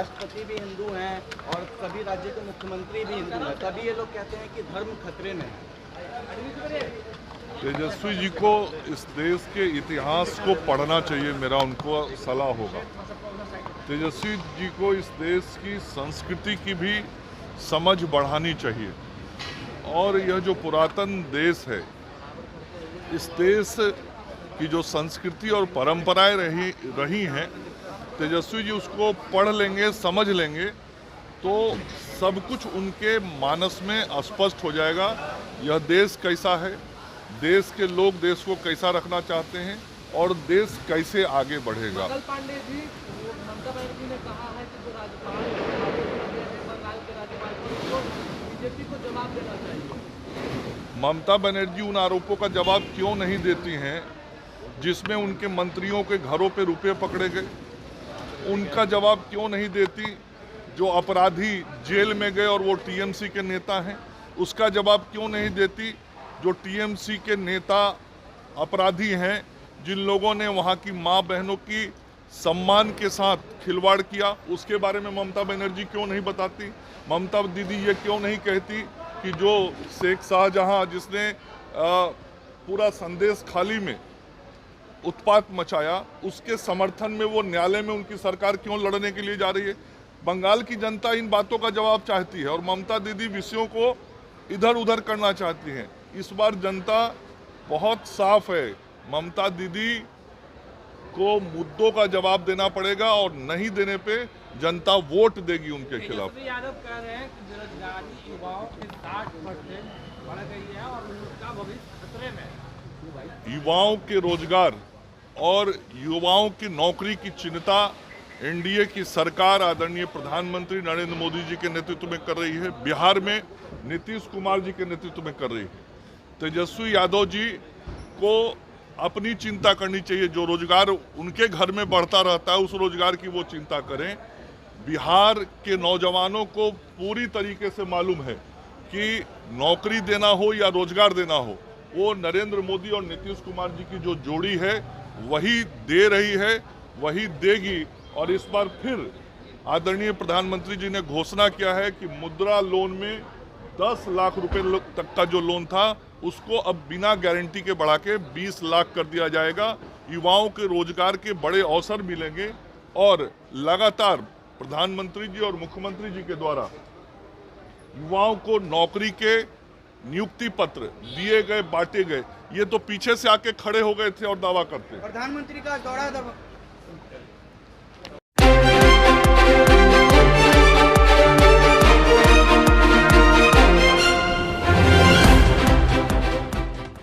राष्ट्रपति भी हिंदू हैं और सभी राज्य के मुख्यमंत्री भी हिंदू हैं, तभी ये लोग कहते हैं कि धर्म खतरे में है। तेजस्वी जी को इस देश के इतिहास को पढ़ना चाहिए, मेरा उनको सलाह होगा। तेजस्वी जी को इस देश की संस्कृति की भी समझ बढ़ानी चाहिए। और यह जो पुरातन देश है, इस देश की जो संस्कृति और परंपराएं रही हैं, तेजस्वी जी उसको पढ़ लेंगे, समझ लेंगे तो सब कुछ उनके मानस में स्पष्ट हो जाएगा। यह देश कैसा है, देश के लोग देश को कैसा रखना चाहते हैं और देश कैसे आगे बढ़ेगा। मंगल पांडे जी, ममता बनर्जी ने कहा है कि जो राज्यपाल बंगाल के राज्यपाल को बीजेपी को जवाब देना चाहिए। ममता बनर्जी उन आरोपों का जवाब क्यों नहीं देती हैं जिसमें उनके मंत्रियों के घरों पे रुपए पकड़े गए? उनका जवाब क्यों नहीं देती जो अपराधी जेल में गए और वो टीएमसी के नेता हैं? उसका जवाब क्यों नहीं देती जो टीएमसी के नेता अपराधी हैं, जिन लोगों ने वहाँ की माँ बहनों की सम्मान के साथ खिलवाड़ किया? उसके बारे में ममता बनर्जी क्यों नहीं बताती? ममता दीदी ये क्यों नहीं कहती कि जो शेख शाहजहां जिसने पूरा संदेश खाली में उत्पात मचाया, उसके समर्थन में वो न्यायालय में उनकी सरकार क्यों लड़ने के लिए जा रही है? बंगाल की जनता इन बातों का जवाब चाहती है और ममता दीदी विषयों को इधर उधर करना चाहती हैं। इस बार जनता बहुत साफ है, ममता दीदी को मुद्दों का जवाब देना पड़ेगा और नहीं देने पे जनता वोट देगी उनके खिलाफ। यादव कह रहे हैं कि बेरोजगारी युवाओं की 60% बढ़ गई है और उनका भविष्य खतरे में है। युवाओं के रोजगार और युवाओं की नौकरी की चिंता एनडीए की सरकार आदरणीय प्रधानमंत्री नरेंद्र मोदी जी के नेतृत्व में कर रही है, बिहार में नीतीश कुमार जी के नेतृत्व में कर रही है। तेजस्वी यादव जी को अपनी चिंता करनी चाहिए, जो रोजगार उनके घर में बढ़ता रहता है उस रोजगार की वो चिंता करें। बिहार के नौजवानों को पूरी तरीके से मालूम है कि नौकरी देना हो या रोजगार देना हो, वो नरेंद्र मोदी और नीतीश कुमार जी की जो जोड़ी है वही दे रही है, वही देगी। और इस बार फिर आदरणीय प्रधानमंत्री जी ने घोषणा किया है कि मुद्रा लोन में 10 लाख रुपए तक का जो लोन था उसको अब बिना गारंटी के बढ़ा के 20 लाख कर दिया जाएगा। युवाओं के रोजगार के बड़े अवसर मिलेंगे और लगातार प्रधानमंत्री जी और मुख्यमंत्री जी के द्वारा युवाओं को नौकरी के नियुक्ति पत्र दिए गए, बांटे गए। ये तो पीछे से आके खड़े हो गए थे और दावा करते। प्रधानमंत्री का दौरा